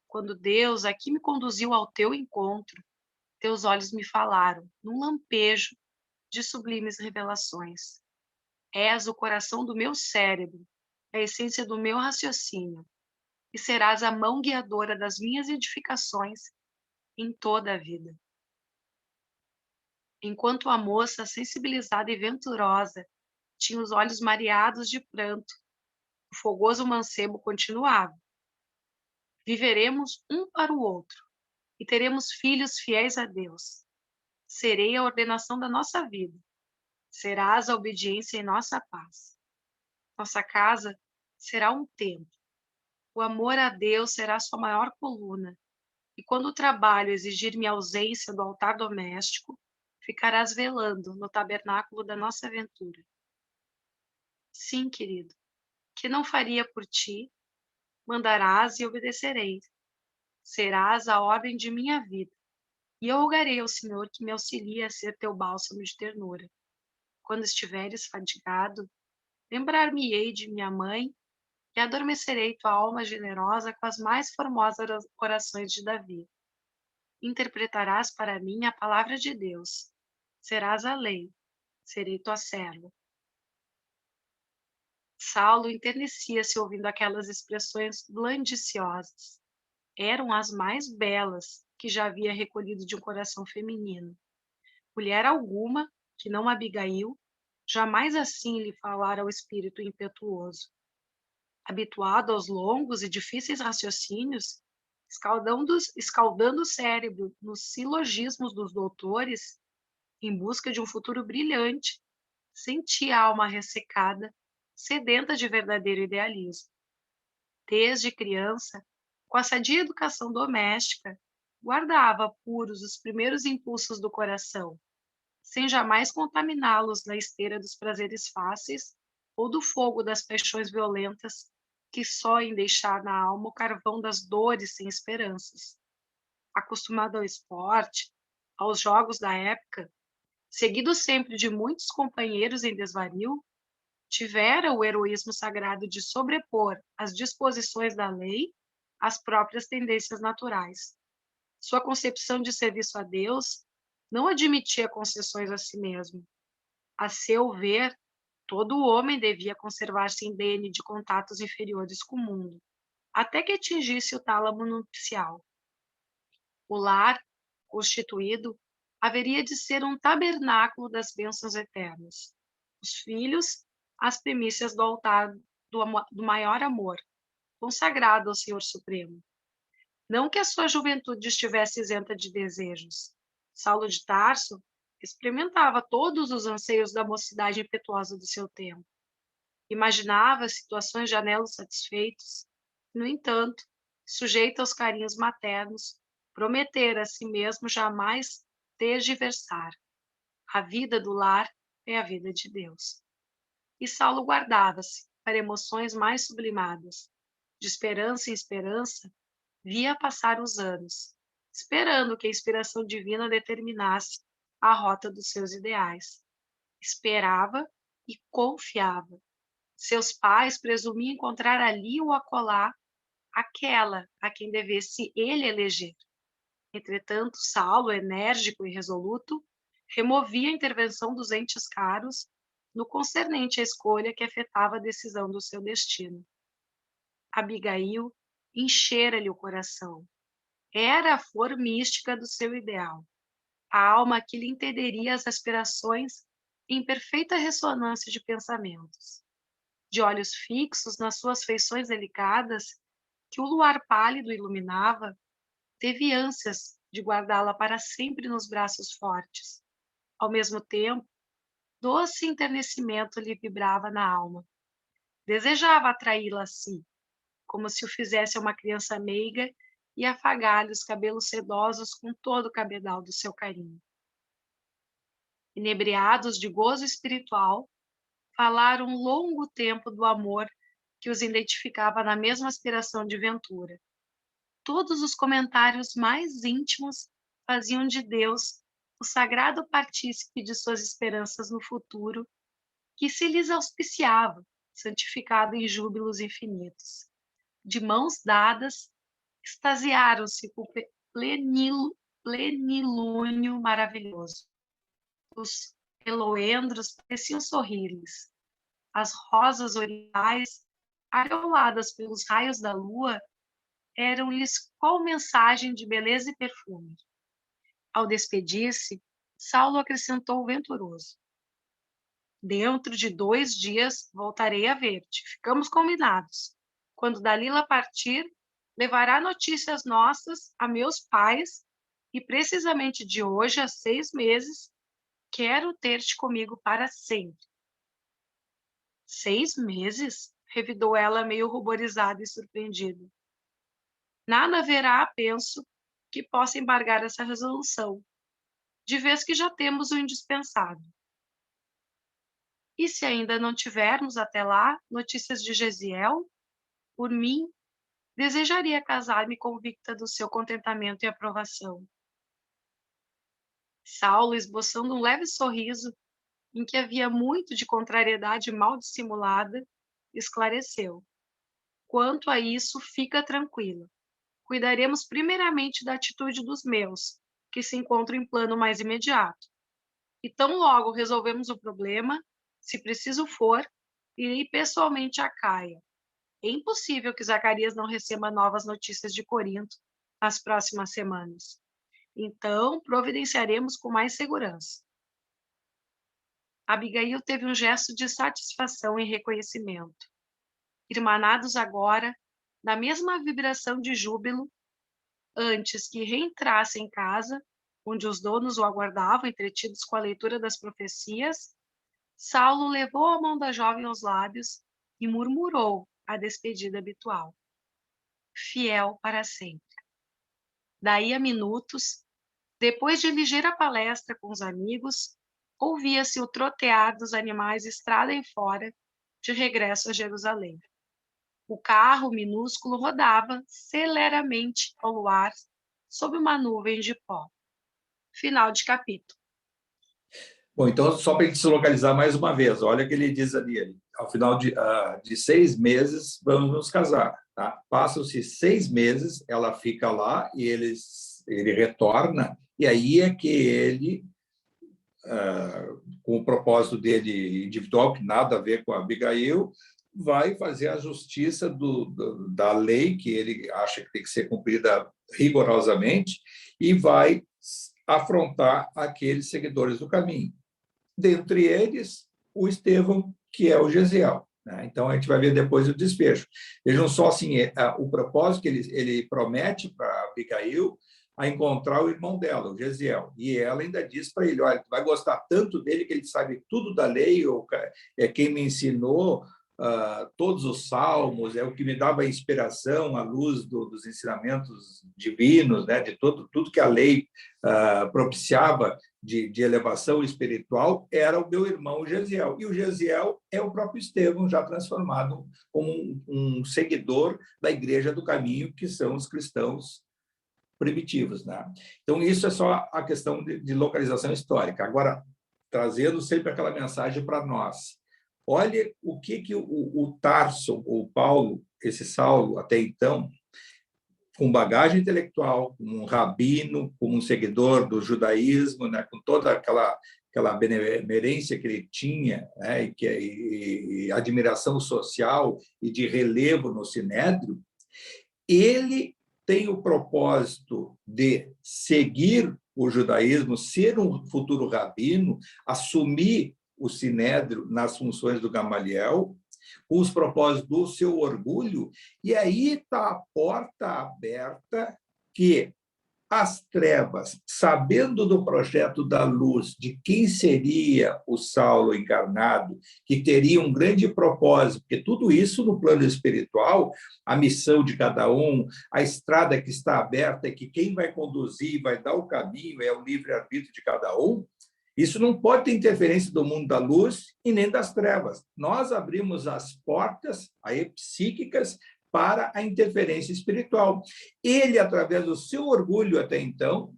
Quando Deus aqui me conduziu ao teu encontro, teus olhos me falaram, num lampejo de sublimes revelações. És o coração do meu cérebro, a essência do meu raciocínio, e serás a mão guiadora das minhas edificações em toda a vida. Enquanto a moça, sensibilizada e venturosa, tinha os olhos mareados de pranto, o fogoso mancebo continuava. Viveremos um para o outro e teremos filhos fiéis a Deus. Serei a ordenação da nossa vida. Serás a obediência em nossa paz. Nossa casa será um templo. O amor a Deus será sua maior coluna. E quando o trabalho exigir minha ausência do altar doméstico, ficarás velando no tabernáculo da nossa aventura. Sim, querido, que não faria por ti, mandarás e obedecerei. Serás a ordem de minha vida. E eu rogarei ao Senhor que me auxilie a ser teu bálsamo de ternura. Quando estiveres fadigado, lembrar-me-ei de minha mãe e adormecerei tua alma generosa com as mais formosas orações de Davi. Interpretarás para mim a palavra de Deus. Serás a lei. Serei tua serva. Saulo enternecia-se ouvindo aquelas expressões blandiciosas. Eram as mais belas que já havia recolhido de um coração feminino. Mulher alguma, que não Abigail, jamais assim lhe falara ao espírito impetuoso. Habituado aos longos e difíceis raciocínios, escaldando o cérebro nos silogismos dos doutores, em busca de um futuro brilhante, sentia a alma ressecada, sedenta de verdadeiro idealismo. Desde criança, com a sadia educação doméstica, guardava puros os primeiros impulsos do coração, sem jamais contaminá-los na esteira dos prazeres fáceis ou do fogo das paixões violentas que só em deixar na alma o carvão das dores sem esperanças. Acostumado ao esporte, aos jogos da época, seguido sempre de muitos companheiros em desvario, tivera o heroísmo sagrado de sobrepor as disposições da lei às próprias tendências naturais. Sua concepção de serviço a Deus não admitia concessões a si mesmo. A seu ver, todo homem devia conservar-se indene de contatos inferiores com o mundo, até que atingisse o tálamo nupcial. O lar, constituído, haveria de ser um tabernáculo das bênçãos eternas. Os filhos, as primícias do altar do maior amor, consagrado ao Senhor Supremo. Não que a sua juventude estivesse isenta de desejos. Saulo de Tarso experimentava todos os anseios da mocidade impetuosa do seu tempo. Imaginava situações de anelos satisfeitos. No entanto, sujeito aos carinhos maternos, prometera a si mesmo jamais tergiversar. A vida do lar é a vida de Deus. E Saulo guardava-se para emoções mais sublimadas. De esperança em esperança, via passar os anos, esperando que a inspiração divina determinasse a rota dos seus ideais. Esperava e confiava. Seus pais presumiam encontrar ali ou acolá aquela a quem devesse ele eleger. Entretanto, Saulo, enérgico e resoluto, removia a intervenção dos entes caros no concernente à escolha que afetava a decisão do seu destino. Abigail enchera-lhe o coração. Era a flor mística do seu ideal, a alma que lhe entenderia as aspirações em perfeita ressonância de pensamentos. de olhos fixos nas suas feições delicadas, que o luar pálido iluminava, teve ânsias de guardá-la para sempre nos braços fortes. Ao mesmo tempo, doce enternecimento lhe vibrava na alma. Desejava atraí-la a si, como se o fizesse a uma criança meiga, e afagar-lhe os cabelos sedosos com todo o cabedal do seu carinho. Inebriados de gozo espiritual, falaram longo tempo do amor que os identificava na mesma aspiração de ventura. Todos os comentários mais íntimos faziam de Deus o sagrado partícipe de suas esperanças no futuro, que se lhes auspiciava, santificado em júbilos infinitos. De mãos dadas, extasiaram-se com plenilúnio maravilhoso. Os eloendros pareciam sorrir-lhes. As rosas orientais, areoladas pelos raios da lua, eram-lhes qual mensagem de beleza e perfume. Ao despedir-se, Saulo acrescentou venturoso: dentro de 2 dias voltarei a ver-te. Ficamos combinados. Quando Dalila partir, levará notícias nossas a meus pais e, precisamente de hoje a 6 meses, quero ter-te comigo para sempre. 6 meses? Revidou ela, meio ruborizada e surpreendida. Nada haverá, penso, que possa embargar essa resolução, de vez que já temos o indispensável. E se ainda não tivermos até lá notícias de Gesiel, por mim, desejaria casar-me convicta do seu contentamento e aprovação. Saulo, esboçando um leve sorriso, em que havia muito de contrariedade mal dissimulada, esclareceu: quanto a isso, fica tranquila. Cuidaremos primeiramente da atitude dos meus, que se encontram em plano mais imediato. E tão logo resolvemos o problema, se preciso for, irei pessoalmente a Caia. É impossível que Zacarias não receba novas notícias de Corinto nas próximas semanas. Então, providenciaremos com mais segurança. Abigail teve um gesto de satisfação e reconhecimento. Irmanados agora, na mesma vibração de júbilo, antes que reentrasse em casa, onde os donos o aguardavam, entretidos com a leitura das profecias, Saulo levou a mão da jovem aos lábios e murmurou a despedida habitual: fiel para sempre. Daí a minutos, depois de ligeira palestra com os amigos, ouvia-se o trotear dos animais estrada em fora, de regresso a Jerusalém. O carro minúsculo rodava celeramente ao luar, sob uma nuvem de pó. Final de capítulo. Bom, então, só para a gente se localizar mais uma vez, olha o que ele diz ali, ao final de 6 meses, vamos nos casar. Tá? Passam-se 6 meses, ela fica lá e ele retorna, e aí é que ele, com o propósito dele individual, que nada a ver com a Abigail, vai fazer a justiça da lei, que ele acha que tem que ser cumprida rigorosamente, e vai afrontar aqueles seguidores do caminho. Dentre eles, o Estevão, que é o Gesiel. Né? Então, a gente vai ver depois o desfecho. Vejam só assim, o propósito que ele promete para Abigail a encontrar o irmão dela, o Gesiel. E ela ainda diz para ele: olha, tu vai gostar tanto dele que ele sabe tudo da lei, é quem me ensinou todos os salmos, é o que me dava inspiração à luz dos ensinamentos divinos, né, de tudo que a lei propiciava de elevação espiritual, era o meu irmão Gesiel. E o Gesiel é o próprio Estevão, já transformado como um seguidor da Igreja do Caminho, que são os cristãos primitivos. Né? Então, isso é só a questão de localização histórica. Agora, trazendo sempre aquela mensagem para nós. Olha o que o Tarso, o Paulo, esse Saulo, até então, com bagagem intelectual, como um rabino, como um seguidor do judaísmo, né, com toda aquela benemerência que ele tinha, né, e admiração social e de relevo no Sinédrio, ele tem o propósito de seguir o judaísmo, ser um futuro rabino, assumir o Sinédrio nas funções do Gamaliel, com os propósitos do seu orgulho, e aí está a porta aberta que as trevas, sabendo do projeto da luz, de quem seria o Saulo encarnado, que teria um grande propósito, porque tudo isso no plano espiritual, a missão de cada um, a estrada que está aberta, que quem vai conduzir, vai dar o caminho, é o livre-arbítrio de cada um, isso não pode ter interferência do mundo da luz e nem das trevas. Nós abrimos as portas aí, psíquicas para a interferência espiritual. Ele, através do seu orgulho até então,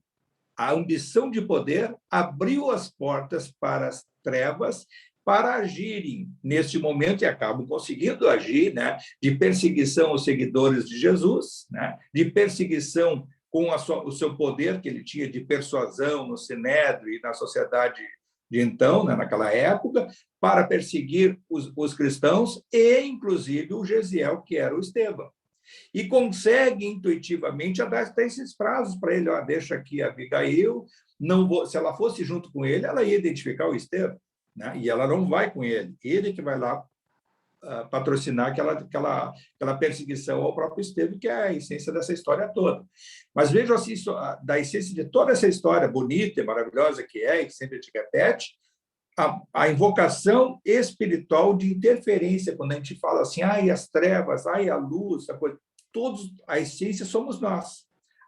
a ambição de poder, abriu as portas para as trevas para agirem neste momento, e acabam conseguindo agir, né, de perseguição aos seguidores de Jesus, né, de perseguição com o seu poder que ele tinha de persuasão no Sinédrio e na sociedade de então, né, naquela época, para perseguir os cristãos e, inclusive, o Gesiel, que era o Estevão. E consegue intuitivamente dar até esses prazos para ele: ó, deixa aqui a Abigail, se ela fosse junto com ele, ela ia identificar o Estevão, né? E ela não vai com ele. Ele que vai lá patrocinar aquela perseguição ao próprio Estevão, que é a essência dessa história toda. Mas vejam assim, da essência de toda essa história bonita e maravilhosa que é, e que sempre te repete, a invocação espiritual de interferência, quando a gente fala assim, ai, as trevas, ai, a luz, a essência somos nós.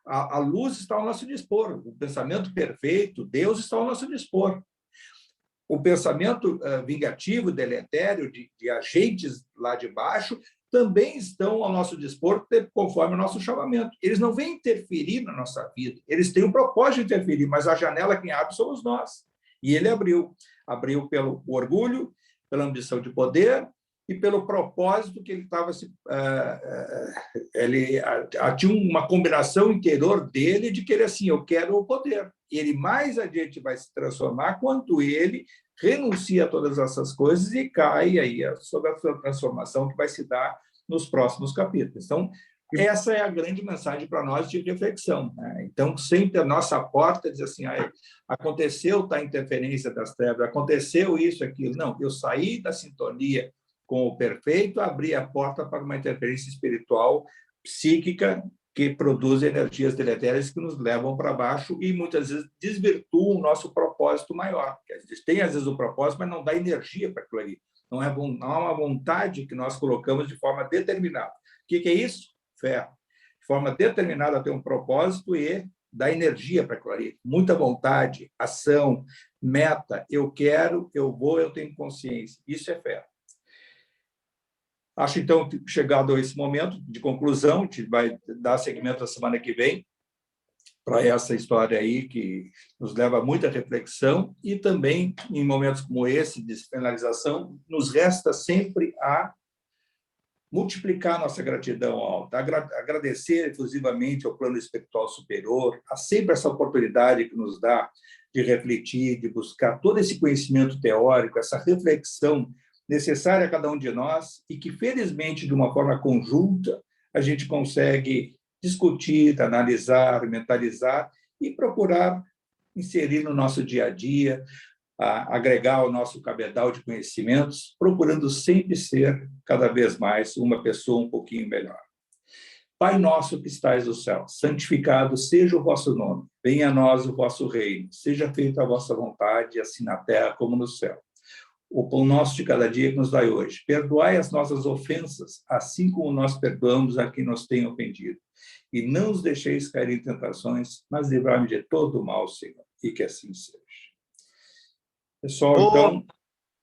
A luz está ao nosso dispor, o pensamento perfeito, Deus está ao nosso dispor. O pensamento vingativo, deletério, de agentes lá de baixo, também estão ao nosso dispor, conforme o nosso chamamento. Eles não vêm interferir na nossa vida, eles têm o propósito de interferir, mas a janela quem abre somos nós. E ele abriu pelo orgulho, pela ambição de poder e pelo propósito que ele estava tinha uma combinação interior dele de que ele assim, eu quero o poder. E ele mais adiante vai se transformar quando ele renuncia a todas essas coisas e cai aí sobre a sua transformação que vai se dar nos próximos capítulos. Então, essa é a grande mensagem para nós de reflexão, né? Então, sempre a nossa porta diz assim, aconteceu a interferência das trevas, aconteceu isso, aquilo. Não, eu saí da sintonia com o perfeito, abri a porta para uma interferência espiritual, psíquica, que produz energias deletérias que nos levam para baixo e muitas vezes desvirtuam o nosso propósito maior. A gente tem, às vezes, o propósito, mas não dá energia para aquilo ali. Não há uma vontade que nós colocamos de forma determinada. O que é isso? Fé. De forma determinada a ter um propósito e dar energia para aquilo ali. Muita vontade, ação, meta. Eu quero, eu vou, eu tenho consciência. Isso é fé. Acho, então, chegado a esse momento de conclusão, a gente vai dar seguimento na semana que vem para essa história aí que nos leva a muita reflexão e também, em momentos como esse de finalização, nos resta sempre a multiplicar nossa gratidão alta, agradecer efusivamente ao plano espiritual superior, a sempre essa oportunidade que nos dá de refletir, de buscar todo esse conhecimento teórico, essa reflexão necessária a cada um de nós e que, felizmente, de uma forma conjunta, a gente consegue discutir, analisar, mentalizar e procurar inserir no nosso dia a dia, agregar ao nosso cabedal de conhecimentos, procurando sempre ser, cada vez mais, uma pessoa um pouquinho melhor. Pai nosso que estais no céu, santificado seja o vosso nome, venha a nós o vosso reino, seja feita a vossa vontade, assim na terra como no céu. O pão nosso de cada dia que nos dai hoje. Perdoai as nossas ofensas, assim como nós perdoamos a quem nos tem ofendido. E não os deixeis cair em tentações, mas livrai-me de todo o mal, Senhor. E que assim seja. Pessoal, então,